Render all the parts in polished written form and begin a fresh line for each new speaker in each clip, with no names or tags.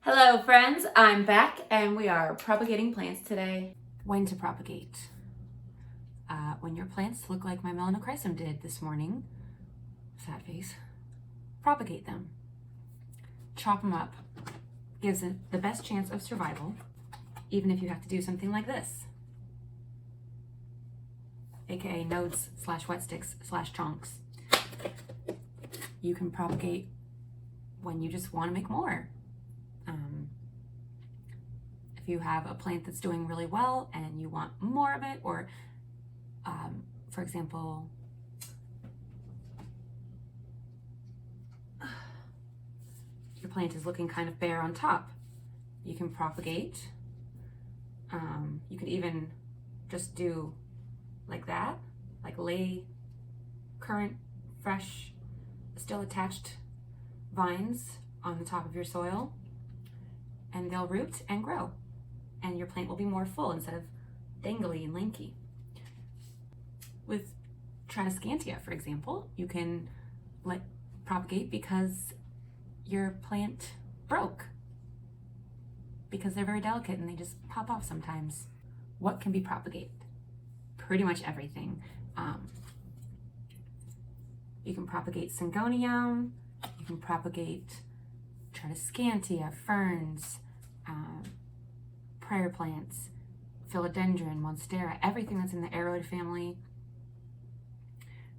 Hello friends, I'm back and we are propagating plants today. When to propagate? When your plants look like my MELANOCHRYSUM did this morning, sad face, propagate them. Chop them up. Gives it the best chance of survival, even if you have to do something like this. AKA nodes / wet sticks / chunks. You can propagate when you just want to make more. If you have a plant that's doing really well and you want more of it, or for example, your plant is looking kind of bare on top, you can propagate. You could even just do like that, like lay current, fresh, still attached vines on the top of your soil, and they'll root and grow, and your plant will be more full instead of dangly and lanky. With Tradescantia, for example, you can let propagate because your plant broke, because they're very delicate and they just pop off sometimes. What can be propagated? Pretty much everything. You can propagate syngonium, you can propagate Tradescantia, ferns, prayer plants, philodendron, monstera, everything that's in the aroid family.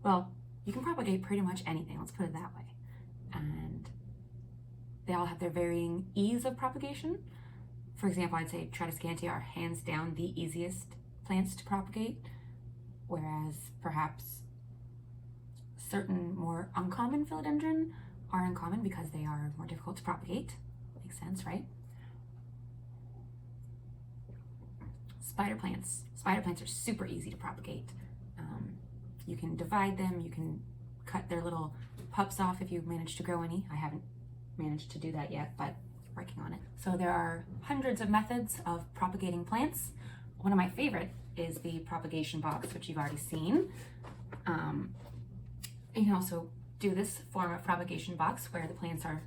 Well, you can propagate pretty much anything, let's put it that way. And they all have their varying ease of propagation. For example, I'd say Tradescantia are hands down the easiest plants to propagate, whereas perhaps certain more uncommon philodendron are uncommon because they are more difficult to propagate. Makes sense, right? Spider plants. Spider plants are super easy to propagate. You can divide them, you can cut their little pups off if you manage to grow any. I haven't managed to do that yet, but working on it. So there are hundreds of methods of propagating plants. One of my favorite is the propagation box, which you've already seen. You can also do this form of propagation box where the plants are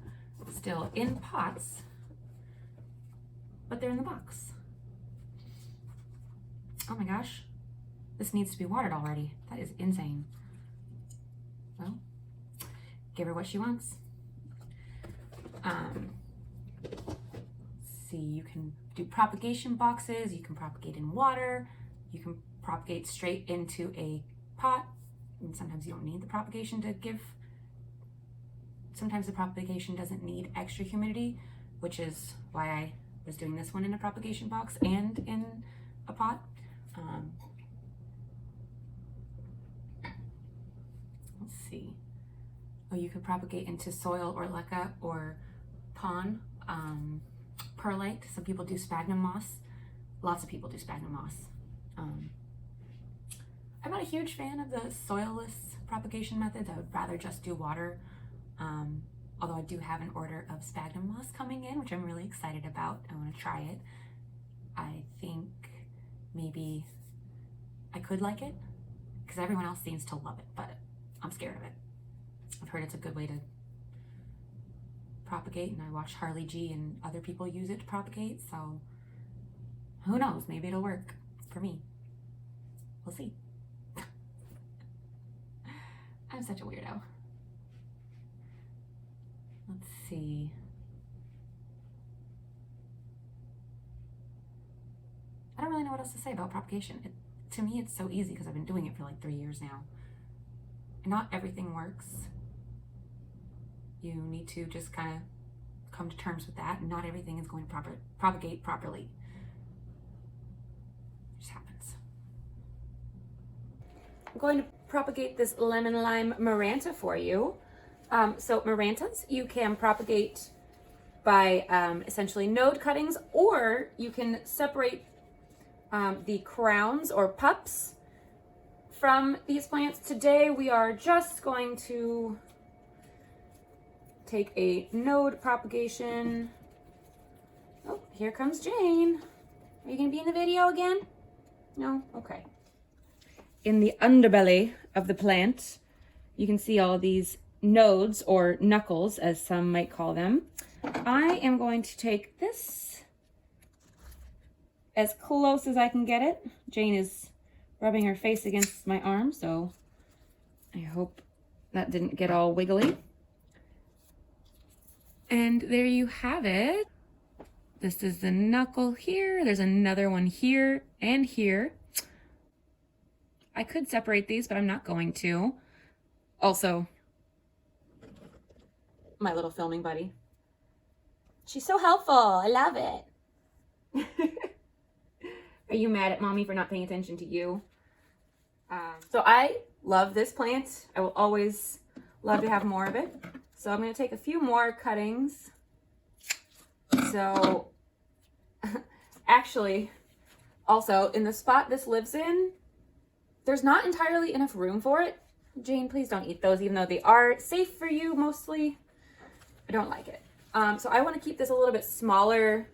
still in pots, but they're in the box. Oh my gosh, this needs to be watered already. That is insane. Well, give her what she wants. See, you can do propagation boxes, you can propagate in water, you can propagate straight into a pot, and sometimes you don't need the propagation to give. Sometimes the propagation doesn't need extra humidity, which is why I was doing this one in a propagation box and in a pot. Let's see. Oh, you could propagate into soil or leca or pon, perlite. Some people do sphagnum moss. Lots of people do sphagnum moss. I'm not a huge fan of the soilless propagation methods. I would rather just do water. Although I do have an order of sphagnum moss coming in, which I'm really excited about. I want to try it. I think maybe I could like it because everyone else seems to love it, but I'm scared of it. I've heard it's a good way to propagate, and I watch Harley G and other people use it to propagate, so who knows, maybe it'll work for me. We'll see. I'm such a weirdo. Let's see. I don't really know what else to say about propagation. To me, it's so easy because I've been doing it for like 3 years now. And not everything works. You need to just kind of come to terms with that. Not everything is going to propagate properly. It just happens. I'm going to propagate this lemon lime maranta for you. So marantas, you can propagate by essentially node cuttings, or you can separate the crowns or pups from these plants. Today we are just going to take a node propagation. Oh, here comes Jane. Are you gonna be in the video again? No? Okay. In the underbelly of the plant, you can see all these nodes, or knuckles as some might call them, I am going to take this as close as I can get it. Jane is rubbing her face against my arm, so I hope that didn't get all wiggly. And there you have it. This is the knuckle here. There's another one here and here. I could separate these, but I'm not going to. Also, my little filming buddy. She's so helpful. I love it. Are you mad at mommy for not paying attention to you? So I love this plant. I will always love to have more of it. So I'm going to take a few more cuttings. So actually, also in the spot this lives in, there's not entirely enough room for it. Jane, please don't eat those, even though they are safe for you mostly. I don't like it. So I want to keep this a little bit smaller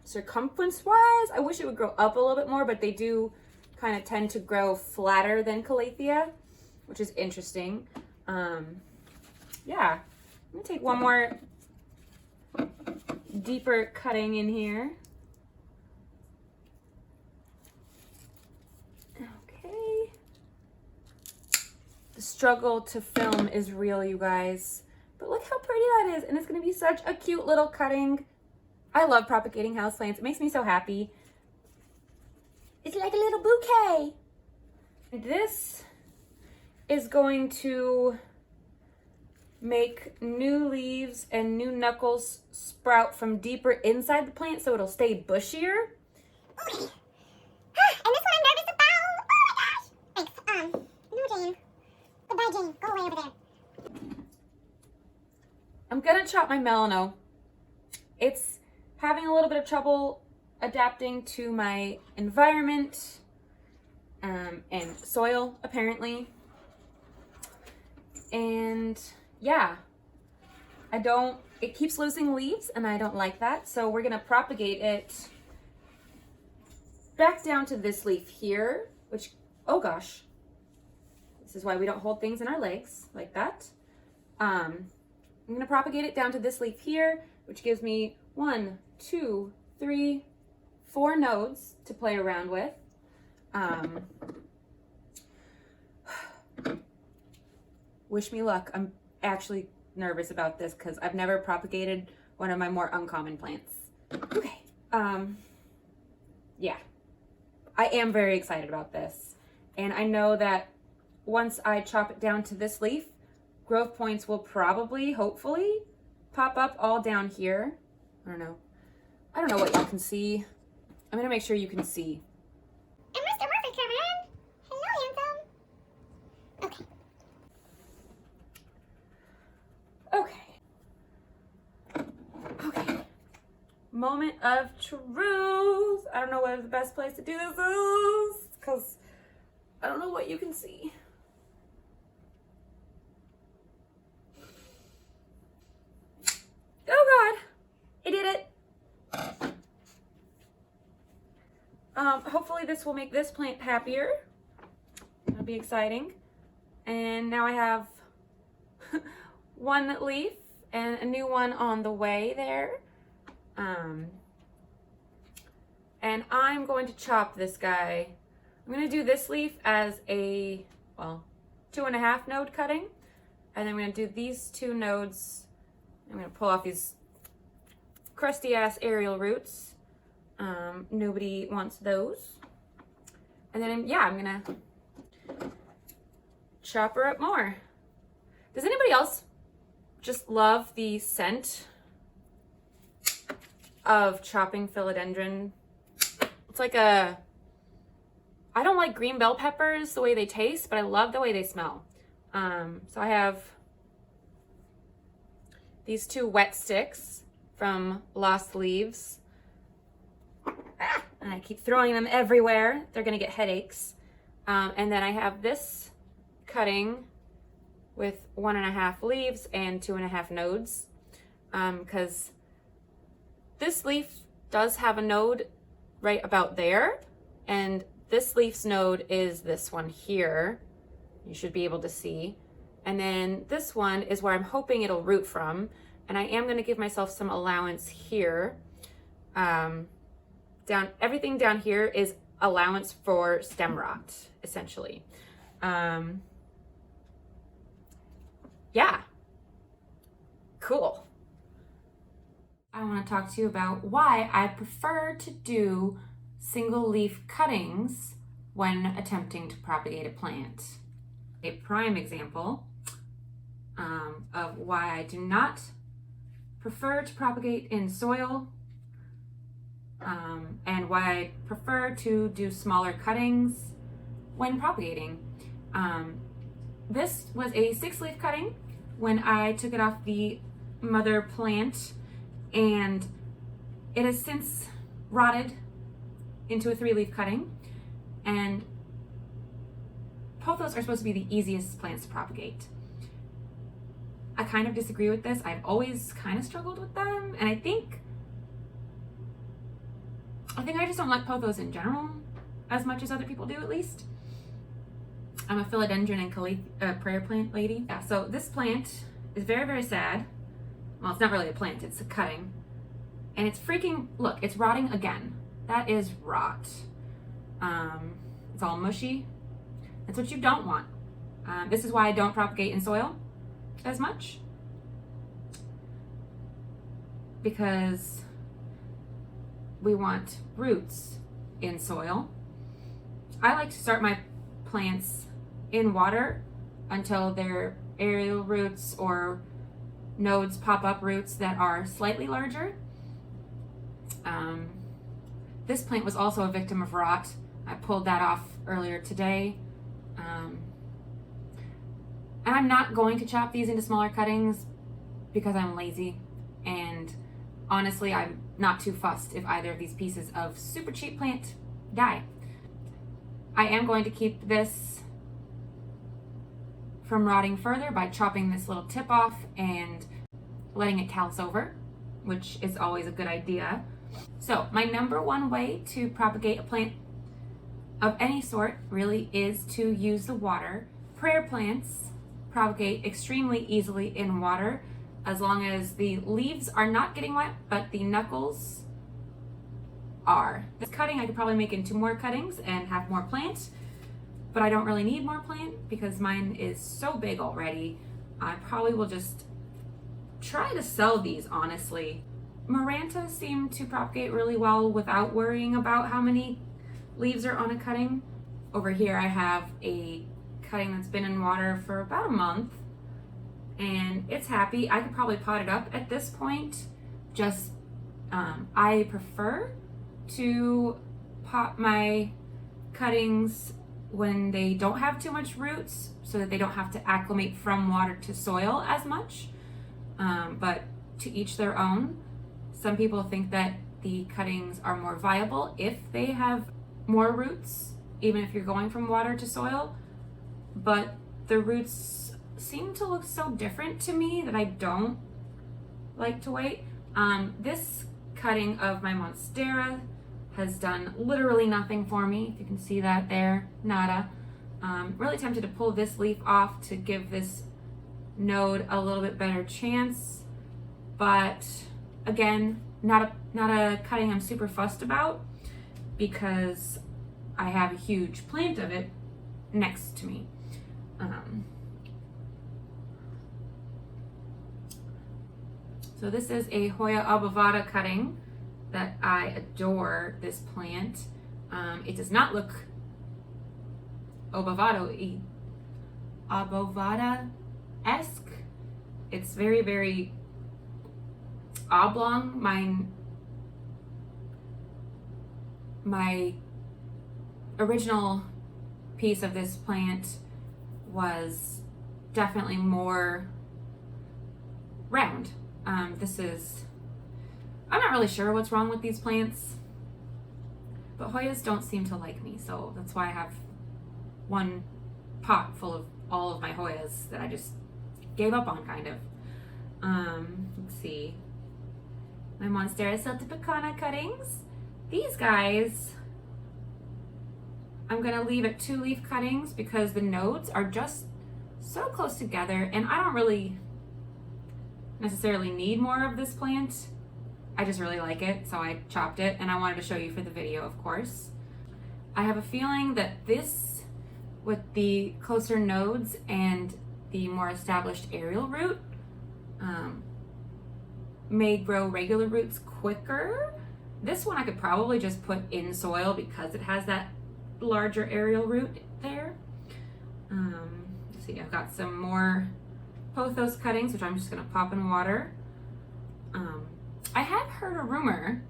circumference-wise. I wish it would grow up a little bit more, but they do kind of tend to grow flatter than Calathea, which is interesting. Yeah, I'm gonna take one more deeper cutting in here. Okay. The struggle to film is real, you guys. But look how pretty that is, and it's gonna be such a cute little cutting. I love propagating houseplants. It makes me so happy. It's like a little bouquet. This is going to make new leaves and new knuckles sprout from deeper inside the plant, so it'll stay bushier.
And this one I'm nervous about. Oh my gosh. Thanks. No, Jane. Goodbye, Jane. Go away over there.
I'm gonna chop my melano. It's having a little bit of trouble adapting to my environment and soil, apparently. And yeah, it keeps losing leaves, and I don't like that. So we're gonna propagate it back down to this leaf here, which, oh gosh, this is why we don't hold things in our legs like that. I'm gonna propagate it down to this leaf here, which gives me 1, 2, 3, 4 nodes to play around with. Wish me luck. I'm actually nervous about this because I've never propagated one of my more uncommon plants. Okay. Yeah. I am very excited about this. And I know that once I chop it down to this leaf, growth points will probably, hopefully, pop up all down here. I don't know. I don't know what y'all can see. I'm gonna make sure you can see.
And Mr. Murphy come in. Hello, handsome. Okay.
Okay. Moment of truth. I don't know where the best place to do this is, because I don't know what you can see. Oh God, I did it. Hopefully this will make this plant happier. That'll be exciting. And now I have one leaf and a new one on the way there. And I'm going to chop this guy. I'm going to do this leaf as a, well, 2.5 node cutting. And then I'm going to do these 2 nodes. I'm going to pull off these crusty ass aerial roots. Nobody wants those. And then, yeah, I'm going to chop her up more. Does anybody else just love the scent of chopping philodendron? It's like I don't like green bell peppers the way they taste, but I love the way they smell. So I have these 2 wet sticks from Lost Leaves. And I keep throwing them everywhere. They're gonna get headaches. And then I have this cutting with 1.5 leaves and 2.5 nodes. Because this leaf does have a node right about there. And this leaf's node is this one here. You should be able to see. And then this one is where I'm hoping it'll root from. And I am going to give myself some allowance here. Everything down here is allowance for stem rot, essentially. Yeah. Cool. I want to talk to you about why I prefer to do single leaf cuttings when attempting to propagate a plant. A prime example of why I do not prefer to propagate in soil and why I prefer to do smaller cuttings when propagating. This was a 6-leaf cutting when I took it off the mother plant, and it has since rotted into a 3-leaf cutting, and pothos are supposed to be the easiest plants to propagate. I kind of disagree with this. I've always kind of struggled with them, and I think I just don't like pothos in general as much as other people do, at least. I'm a philodendron and prayer plant lady. Yeah, so this plant is very, very sad. Well, it's not really a plant, it's a cutting. And it's freaking, look, it's rotting again. That is rot. It's all mushy. That's what you don't want. This is why I don't propagate in soil as much. Because we want roots in soil. I like to start my plants in water until their aerial roots or nodes pop up roots that are slightly larger. This plant was also a victim of rot. I pulled that off earlier today. And I'm not going to chop these into smaller cuttings because I'm lazy, and honestly I'm not too fussed if either of these pieces of super cheap plant die. I am going to keep this from rotting further by chopping this little tip off and letting it callus over, which is always a good idea. So my number one way to propagate a plant of any sort really is to use the water. Prayer plants propagate extremely easily in water as long as the leaves are not getting wet, but the knuckles are. This cutting I could probably make into more cuttings and have more plant, but I don't really need more plant because mine is so big already. I probably will just try to sell these, honestly. Maranta seem to propagate really well without worrying about how many leaves are on a cutting. Over here I have a cutting that's been in water for about a month and it's happy. I could probably pot it up at this point. Just I prefer to pot my cuttings when they don't have too much roots so that they don't have to acclimate from water to soil as much, but to each their own. Some people think that the cuttings are more viable if they have more roots, even if you're going from water to soil, but the roots seem to look so different to me that I don't like to wait. This cutting of my Monstera has done literally nothing for me. If you can see that there, nada. Really tempted to pull this leaf off to give this node a little bit better chance, but again, not a cutting I'm super fussed about because I have a huge plant of it next to me. So this is a Hoya obovata cutting that I adore this plant. It does not look obovata-esque. It's very, very oblong. My original piece of this plant was definitely more round. I'm not really sure what's wrong with these plants, but Hoyas don't seem to like me, so that's why I have one pot full of all of my Hoyas that I just gave up on, kind of. Let's see. My Monstera celtipicana cuttings. These guys, I'm gonna leave at 2-leaf cuttings because the nodes are just so close together, and I don't really necessarily need more of this plant. I just really like it, so I chopped it, and I wanted to show you for the video, of course. I have a feeling that this, with the closer nodes and the more established aerial root, may grow regular roots quicker. This one I could probably just put in soil because it has that larger aerial root there. Let's see, I've got some more pothos cuttings, which I'm just gonna pop in water. I have heard a rumor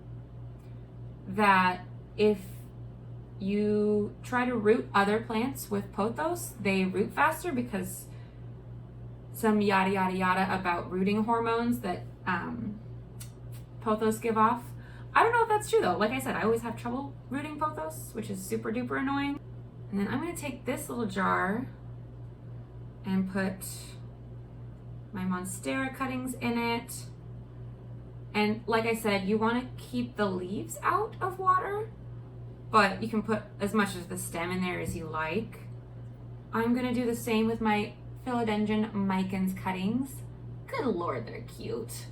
that if you try to root other plants with pothos, they root faster because some yada yada yada about rooting hormones that pothos give off. I don't know if that's true though. Like I said, I always have trouble rooting pothos, which is super duper annoying. And then I'm gonna take this little jar and put my monstera cuttings in it. And like I said, you want to keep the leaves out of water, but you can put as much of the stem in there as you like. I'm gonna do the same with my philodendron micans cuttings. Good Lord, they're cute.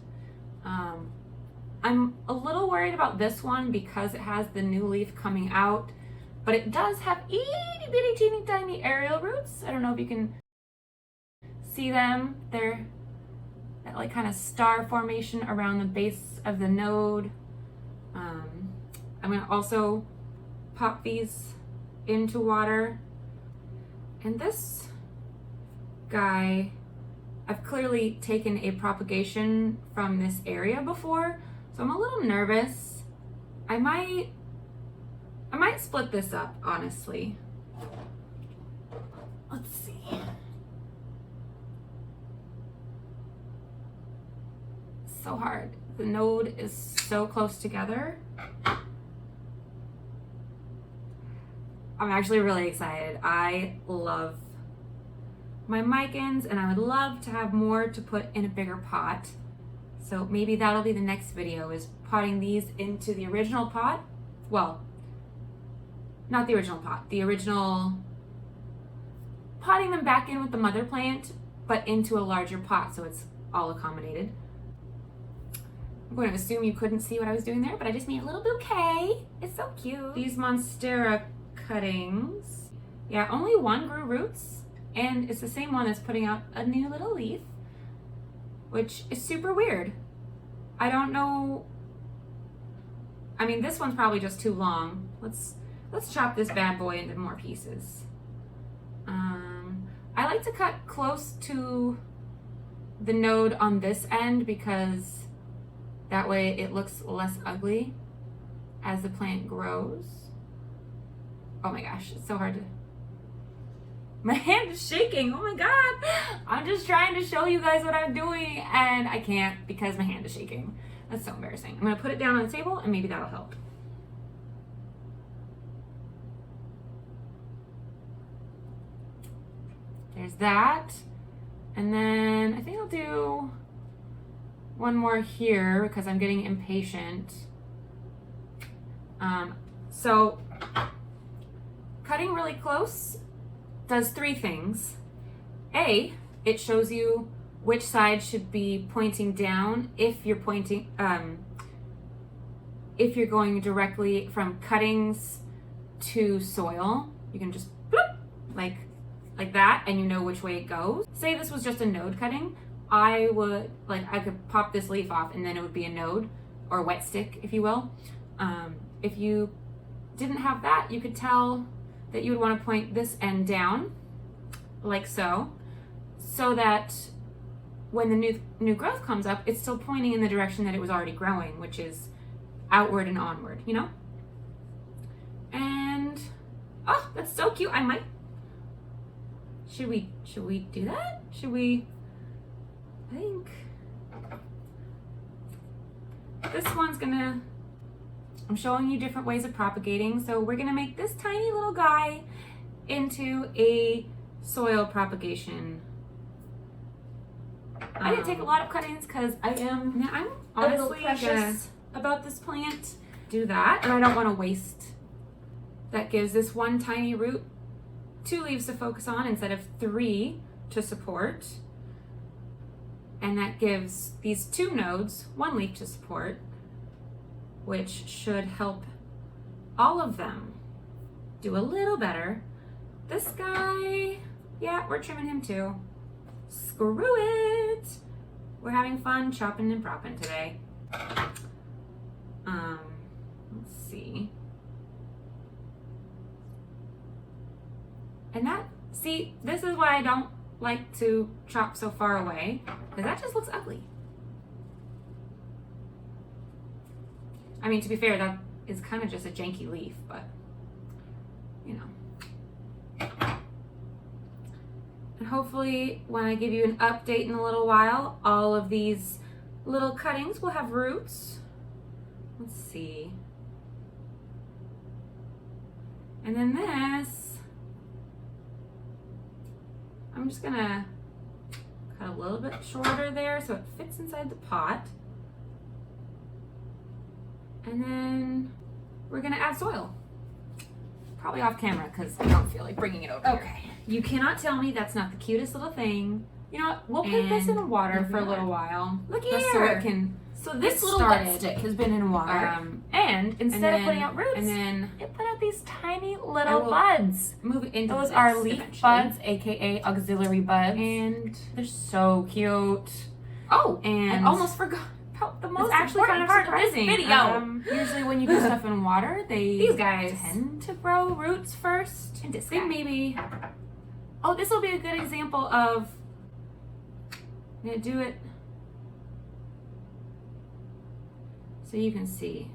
I'm a little worried about this one because it has the new leaf coming out, but it does have itty bitty teeny tiny aerial roots. I don't know if you can see them. They're that like kind of star formation around the base of the node. I'm gonna also pop these into water. And this guy, I've clearly taken a propagation from this area before, so I'm a little nervous. I might split this up, honestly. Let's see. So hard. The node is so close together. I'm actually really excited. I love my micans, and I would love to have more to put in a bigger pot. So maybe that'll be the next video, is potting these into the original pot. Well, not the original pot, the original, potting them back in with the mother plant, but into a larger pot so it's all accommodated. I'm going to assume you couldn't see what I was doing there, but I just made a little bouquet. It's so cute. These monstera cuttings, yeah, only one grew roots, and it's the same one that's putting out a new little leaf, which is super weird. I don't know. I mean, this one's probably just too long. Let's chop this bad boy into more pieces. I like to cut close to the node on this end because that way it looks less ugly as the plant grows. Oh my gosh, it's so hard to... My hand is shaking, oh my God. I'm just trying to show you guys what I'm doing and I can't because my hand is shaking. That's so embarrassing. I'm gonna put it down on the table and maybe that'll help. There's that. And then I think I'll do one more here because I'm getting impatient. So cutting really close does three things. A, it shows you which side should be pointing down if you're pointing, if you're going directly from cuttings to soil. You can just bloop, like that, and you know which way it goes. Say this was just a node cutting, I could pop this leaf off and then it would be a node, or a wet stick, if you will. If you didn't have that, you could tell that you would want to point this end down, like so that when the new growth comes up, it's still pointing in the direction that it was already growing, which is outward and onward, you know? And, oh, that's so cute. I might, should we do that? I think this one's gonna, I'm showing you different ways of propagating. So we're gonna make this tiny little guy into a soil propagation. I didn't take a lot of cuttings because I'm honestly precious about this plant. Do that, and I don't want to waste. That gives this one tiny root 2 leaves to focus on instead of 3 to support. And that gives these 2 nodes 1 leaf to support, which should help all of them do a little better. This guy, yeah, we're trimming him too. Screw it. We're having fun chopping and propping today. Let's see. And that, see, this is why I don't like to chop so far away, because that just looks ugly. I mean, to be fair, that is kind of just a janky leaf, but you know. And hopefully when I give you an update in a little while, all of these little cuttings will have roots. Let's see. And then this, I'm just gonna cut a little bit shorter there so it fits inside the pot. And then we're gonna add soil. Probably off camera because I don't feel like bringing it over. Okay. You cannot tell me that's not the cutest little thing. You know what? We'll put this in water for a little while. Look here. Just so it can. So this little wet stick has been in water. And instead of putting out roots, it put out these tiny little buds. Move it into. Those are leaf buds, aka auxiliary buds, and they're so cute. Oh, and I almost forgot. The most important part of this video. Usually when you do stuff in water, these guys tend to grow roots first. And this guy. Maybe. Oh, this will be a good example of. I'm gonna do it so you can see.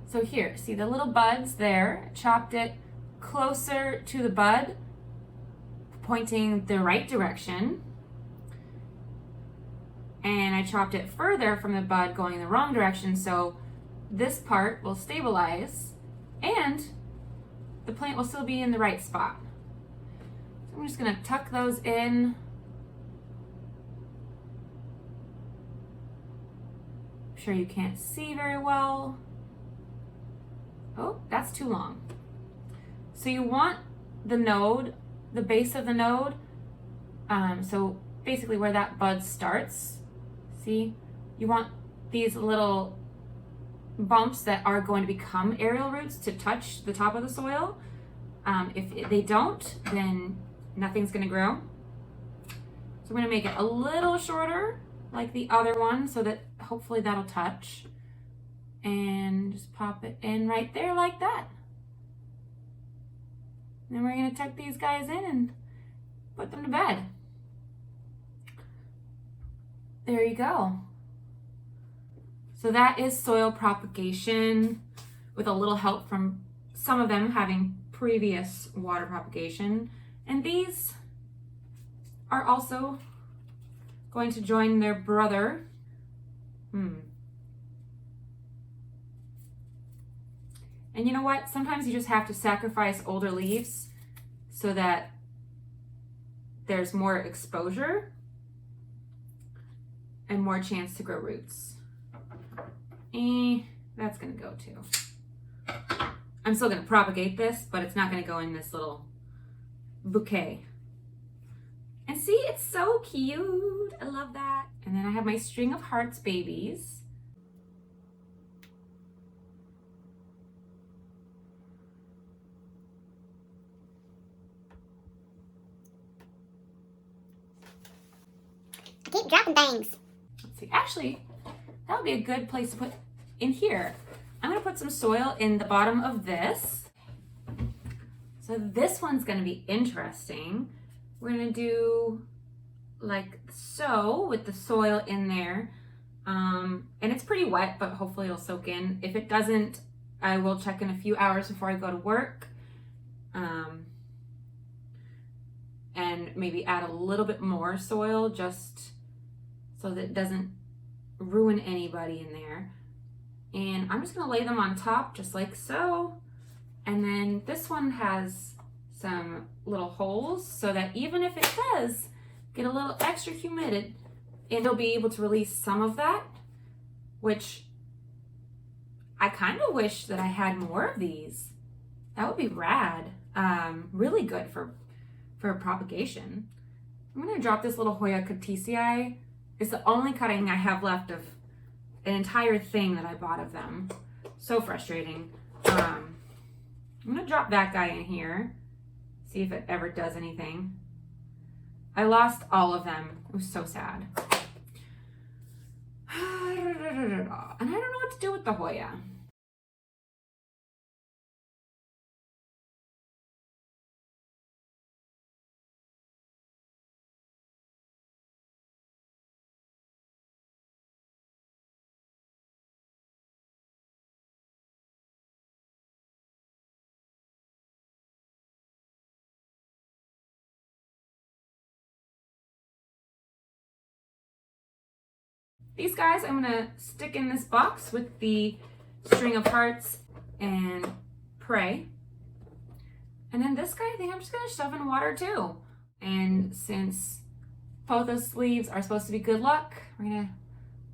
So here, see the little buds there? Chopped it closer to the bud, pointing the right direction. And I chopped it further from the bud going in the wrong direction, so this part will stabilize and the plant will still be in the right spot. So I'm just gonna tuck those in. I'm sure you can't see very well. Oh, that's too long. So you want the node, the base of the node, so basically where that bud starts. See, you want these little bumps that are going to become aerial roots to touch the top of the soil. If they don't, then nothing's going to grow. So I'm going to make it a little shorter like the other one so that hopefully that'll touch. And just pop it in right there like that. And then we're going to tuck these guys in and put them to bed. There you go. So that is soil propagation with a little help from some of them having previous water propagation. And these are also going to join their brother. And you know what? Sometimes you just have to sacrifice older leaves so that there's more exposure and more chance to grow roots. That's gonna go too. I'm still gonna propagate this, but it's not gonna go in this little bouquet. And see, it's so cute. I love that. And then I have my string of hearts babies.
I keep dropping things.
Let's see, actually, that would be a good place to put in here. I'm gonna put some soil in the bottom of this. So this one's gonna be interesting. We're gonna do like so with the soil in there. And it's pretty wet, but hopefully it'll soak in. If it doesn't, I will check in a few hours before I go to work. And maybe add a little bit more soil just so that it doesn't ruin anybody in there. And I'm just gonna lay them on top just like so. And then this one has some little holes so that even if it does get a little extra humid, it'll be able to release some of that, which I kind of wish that I had more of these. That would be rad. Really good for propagation. I'm gonna drop this little Hoya Catisii. It's the only cutting I have left of an entire thing that I bought of them. So frustrating. I'm gonna drop that guy in here, see if it ever does anything. I lost all of them. It was so sad. And I don't know what to do with the Hoya. These guys I'm gonna stick in this box with the string of hearts and pray. And then this guy I think I'm just gonna shove in water too. And since both those sleeves are supposed to be good luck, we're gonna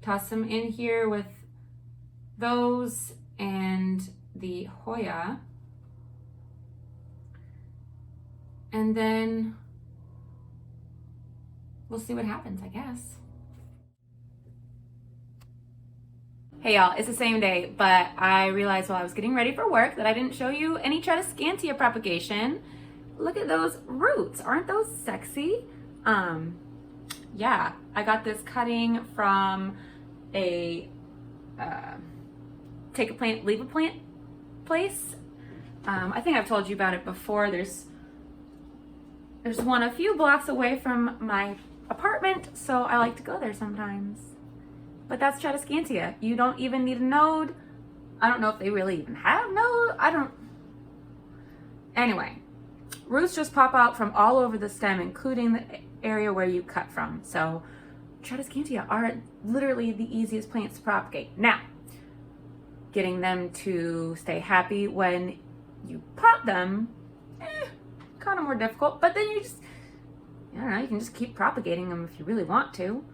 toss them in here with those and the Hoya. And then we'll see what happens, I guess. Hey y'all, it's the same day, but I realized while I was getting ready for work that I didn't show you any Tradescantia propagation. Look at those roots, aren't those sexy? Yeah, I got this cutting from a take a plant, leave a plant place. I think I've told you about it before. There's one a few blocks away from my apartment, so I like to go there sometimes. But that's Tradescantia. You don't even need a node. I don't know if they really even have node. Anyway, roots just pop out from all over the stem, including the area where you cut from. So Tradescantia are literally the easiest plants to propagate. Now, getting them to stay happy when you pot them, kind of more difficult. But then you just, I don't know, you can just keep propagating them if you really want to.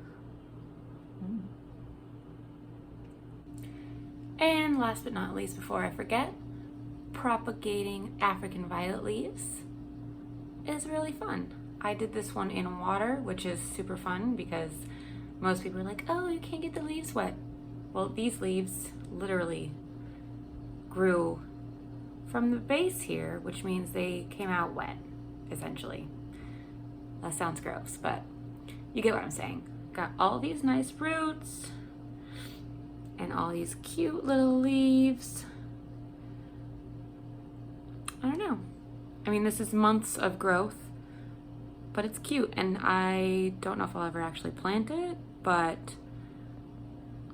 And last but not least, before I forget, propagating African violet leaves is really fun. I did this one in water, which is super fun because most people are like, oh, you can't get the leaves wet. Well, these leaves literally grew from the base here, which means they came out wet, essentially. That sounds gross, but you get what I'm saying. Got all these nice roots and all these cute little leaves. I don't know. I mean, this is months of growth, but it's cute, and I don't know if I'll ever actually plant it, but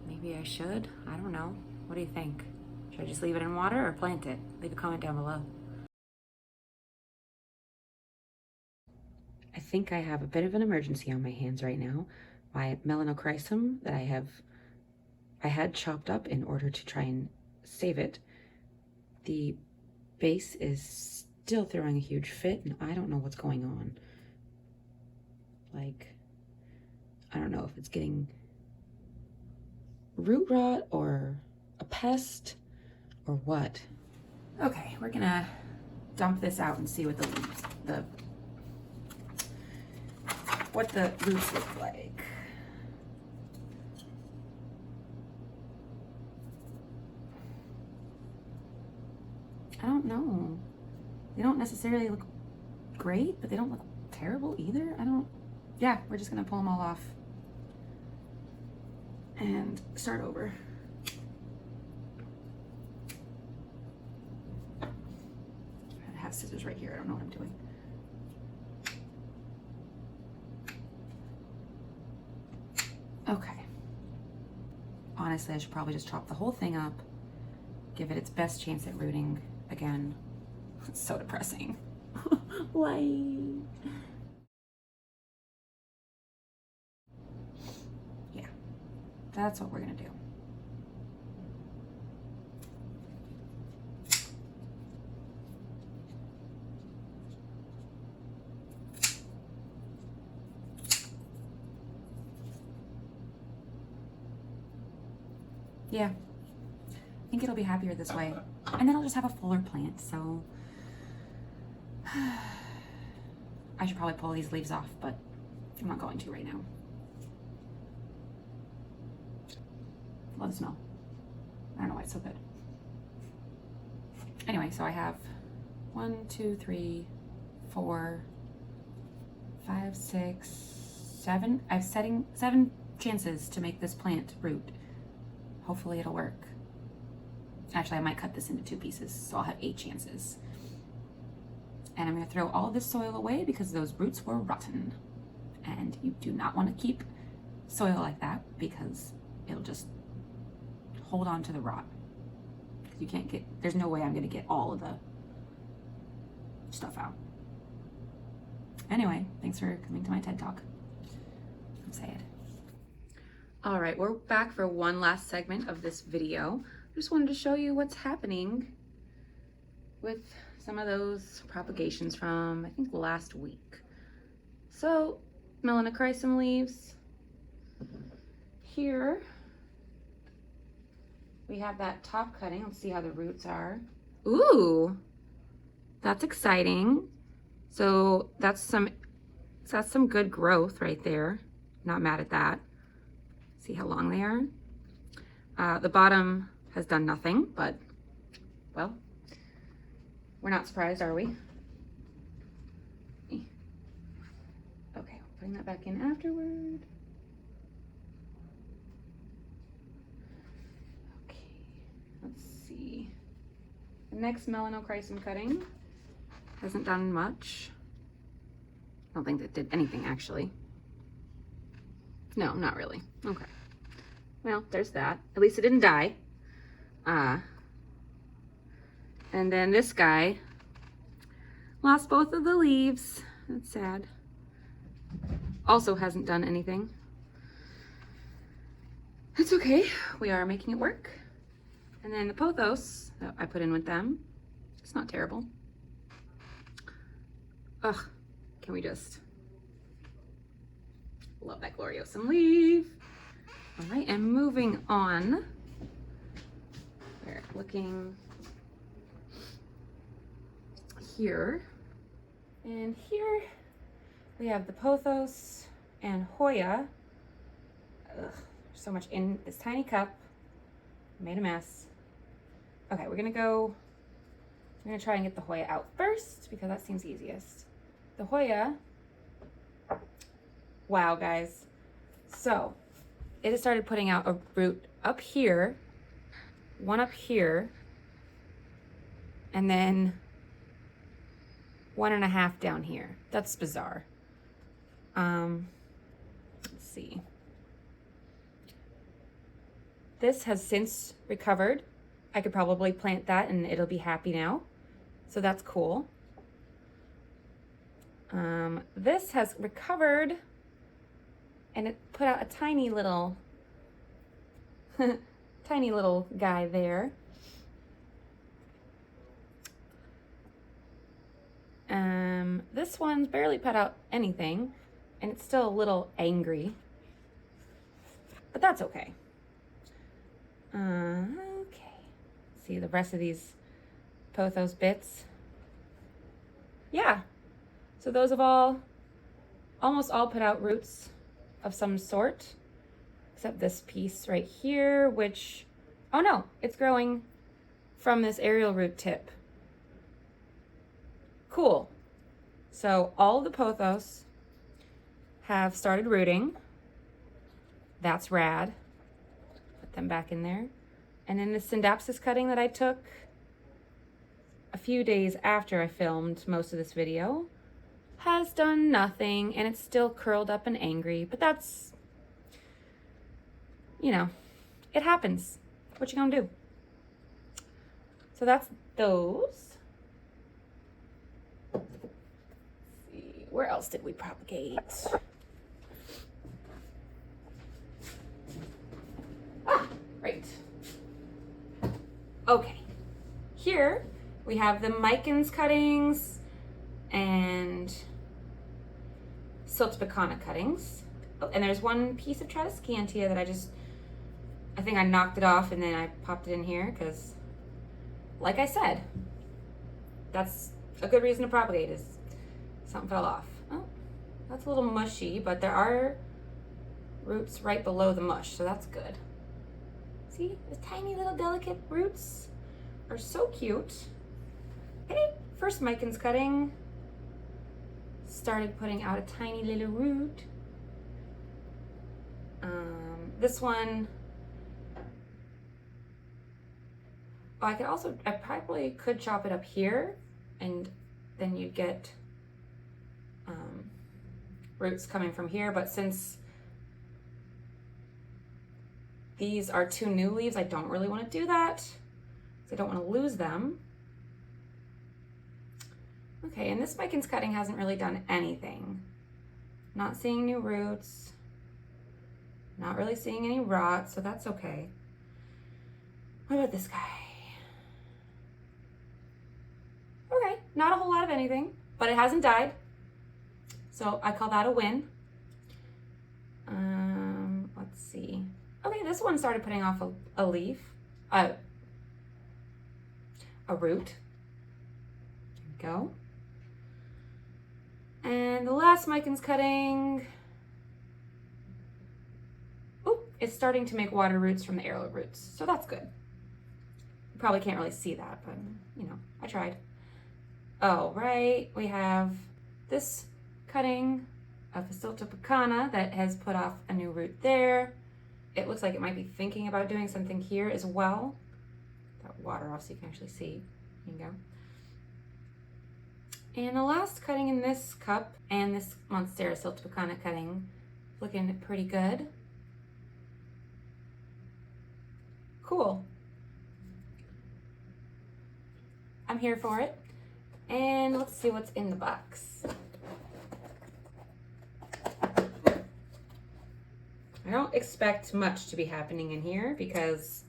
maybe I should. I don't know. What do you think? Should I just leave it in water or plant it? Leave a comment down below. I think I have a bit of an emergency on my hands right now. My MELANOCHRYSUM that I had chopped up in order to try and save it. The base is still throwing a huge fit, and I don't know what's going on. Like, I don't know if it's getting root rot or a pest or what. Okay, we're gonna dump this out and see what the roots look like. I don't know. They don't necessarily look great, but they don't look terrible either. Yeah, we're just gonna pull them all off and start over. I have scissors right here. I don't know what I'm doing. Okay. Honestly, I should probably just chop the whole thing up, give it its best chance at rooting again. It's so depressing. Why? Yeah, that's what we're gonna do. Yeah, I think it'll be happier this way. And then I'll just have a fuller plant, so I should probably pull these leaves off, but I'm not going to right now. Love the smell. I don't know why it's so good. Anyway, so I have 1, 2, 3, 4, 5, 6, 7. I have 7 chances to make this plant root. Hopefully it'll work. Actually, I might cut this into 2 pieces, so I'll have 8 chances. And I'm gonna throw all this soil away because those roots were rotten. And you do not want to keep soil like that because it'll just hold on to the rot. You can't get, there's no way I'm gonna get all of the stuff out. Anyway, thanks for coming to my TED Talk. I'm sad. All right, we're back for one last segment of this video. Just wanted to show you what's happening with some of those propagations from, I think, last week. So, MELANOCHRYSUM leaves. Here, we have that top cutting. Let's see how the roots are. Ooh, that's exciting. So that's some good growth right there. Not mad at that. See how long they are. The bottom has done nothing, but, well, we're not surprised, are we? Okay, putting that back in afterward. Okay, let's see. The next MELANOCHRYSUM cutting hasn't done much. I don't think that did anything, actually. No, not really. Okay. Well, there's that. At least it didn't die. And then this guy lost both of the leaves. That's sad. Also hasn't done anything. It's okay. We are making it work. And then the pothos that I put in with them, it's not terrible. Ugh, can we just... Love that gloriosum leaf. All right, and moving on. We're looking here. And here we have the pothos and Hoya. Ugh, so much in this tiny cup. Made a mess. Okay, we're gonna try and get the Hoya out first because that seems easiest. The Hoya, wow guys. So it has started putting out a root up here, one up here, and then 1.5 down here. That's bizarre. Let's see. This has since recovered. I could probably plant that and it'll be happy now. So that's cool. This has recovered and it put out a tiny little tiny little guy there. This one's barely put out anything and it's still a little angry, but that's okay. Okay, see the rest of these pothos bits. Yeah, so those have almost all put out roots of some sort, except this piece right here, which, oh no, it's growing from this aerial root tip. Cool. So all the pothos have started rooting. That's rad. Put them back in there. And then the syndapsis cutting that I took a few days after I filmed most of this video has done nothing, and it's still curled up and angry, but that's, you know, it happens. What you gonna do? So that's those. Let's see, where else did we propagate? Right. Okay. Here we have the Micans cuttings and Siltbecana cuttings. Oh, and there's one piece of Tradescantia that I think I knocked it off and then I popped it in here because, like I said, that's a good reason to propagate is something fell off. Oh, that's a little mushy, but there are roots right below the mush, so that's good. See, the tiny little delicate roots are so cute. Okay, first Miken's cutting started putting out a tiny little root. This one, I probably could chop it up here, and then you'd get roots coming from here, but since these are 2 new leaves, I don't really want to do that, because I don't want to lose them. Okay, and this Miken's cutting hasn't really done anything. Not seeing new roots, not really seeing any rot, so that's okay. What about this guy? Okay, not a whole lot of anything, but it hasn't died, so I call that a win. Let's see. Okay, this one started putting off a leaf, a root. There we go. And the last Miken's cutting, it's starting to make water roots from the arrow roots, so that's good. You probably can't really see that, but you know, I tried. Oh, right, we have this cutting of Facilita picana that has put off a new root there. It looks like it might be thinking about doing something here as well. That water off so you can actually see. There you go. And the last cutting in this cup, and this Monstera siltepecana cutting, looking pretty good. Cool. I'm here for it. And let's see what's in the box. I don't expect much to be happening in here because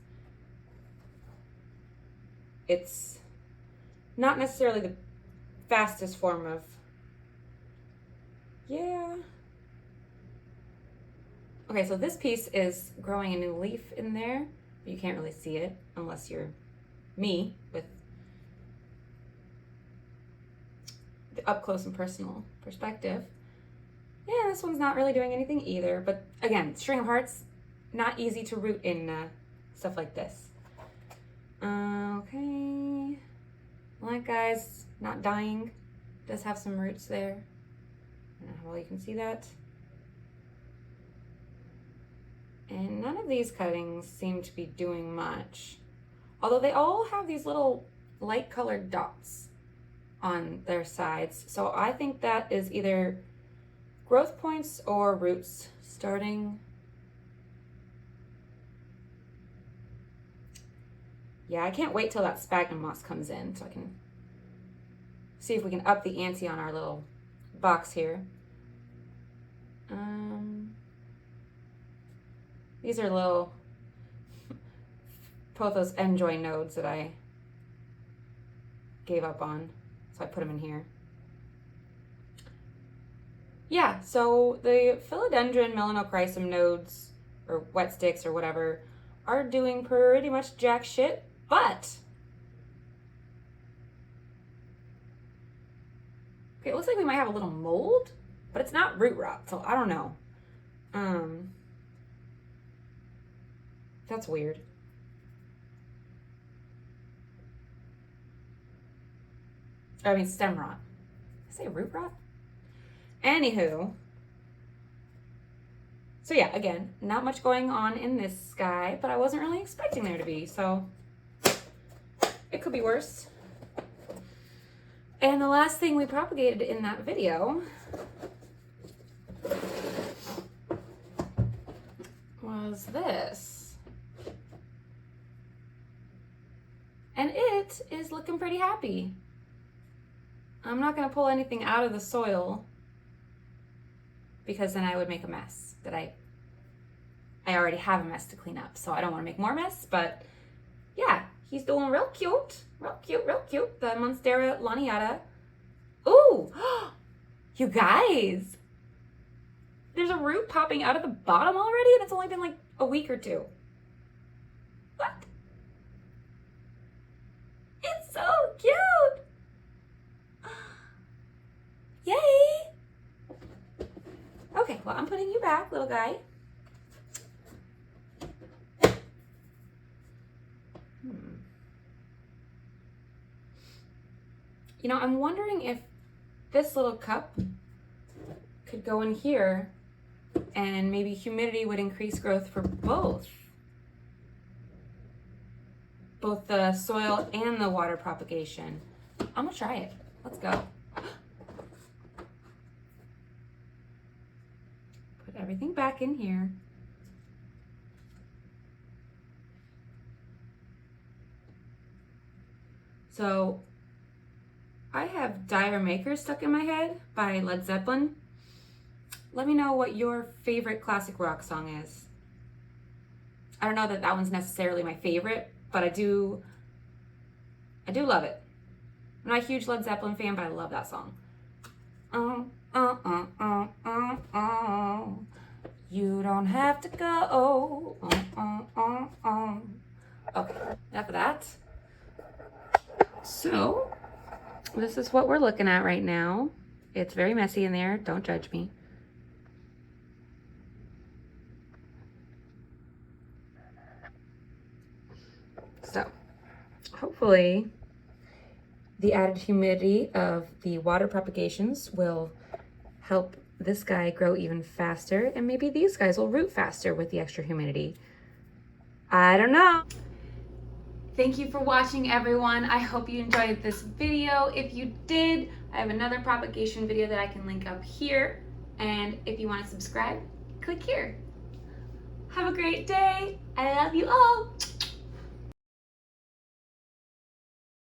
it's not necessarily the fastest form of, yeah. Okay, so this piece is growing a new leaf in there, but you can't really see it unless you're me with the up close and personal perspective. Yeah, this one's not really doing anything either, but again, string of hearts, not easy to root in stuff like this. Okay, well, that guy's not dying, does have some roots there. I don't know how well you can see that. And none of these cuttings seem to be doing much, although they all have these little light colored dots on their sides. So I think that is either growth points or roots starting. Yeah, I can't wait till that sphagnum moss comes in so I can see if we can up the ante on our little box here. These are little Pothos Enjoy nodes that I gave up on, so I put them in here. Yeah, so the philodendron melanochrysum nodes, or wet sticks or whatever, are doing pretty much jack shit, but okay, it looks like we might have a little mold, but it's not root rot, so I don't know. That's weird. I mean stem rot. Did I say root rot? Anywho. So yeah, again, not much going on in this guy, but I wasn't really expecting there to be, so it could be worse. And the last thing we propagated in that video was this. And it is looking pretty happy. I'm not gonna pull anything out of the soil because then I would make a mess that I already have a mess to clean up. So I don't wanna make more mess, but yeah, he's doing real cute, real cute, real cute. The Monstera laniata. Ooh, you guys, there's a root popping out of the bottom already and it's only been like a week or two. What? It's so cute. Yay! Okay, well, I'm putting you back, little guy. You know, I'm wondering if this little cup could go in here and maybe humidity would increase growth for both the soil and the water propagation. I'm gonna try it. Let's go. Put everything back in here. So I have Dire Maker stuck in my head by Led Zeppelin. Let me know what your favorite classic rock song is. I don't know that that one's necessarily my favorite, but I do love it. I'm not a huge Led Zeppelin fan, but I love that song. You don't have to go. Okay, enough of that. So, this is what we're looking at right now. It's very messy in there. Don't judge me. So, hopefully, the added humidity of the water propagations will help this guy grow even faster, and maybe these guys will root faster with the extra humidity. I don't know. Thank you for watching, everyone. I hope you enjoyed this video. If you did, I have another propagation video that I can link up here. And if you want to subscribe, click here. Have a great day. I love you all.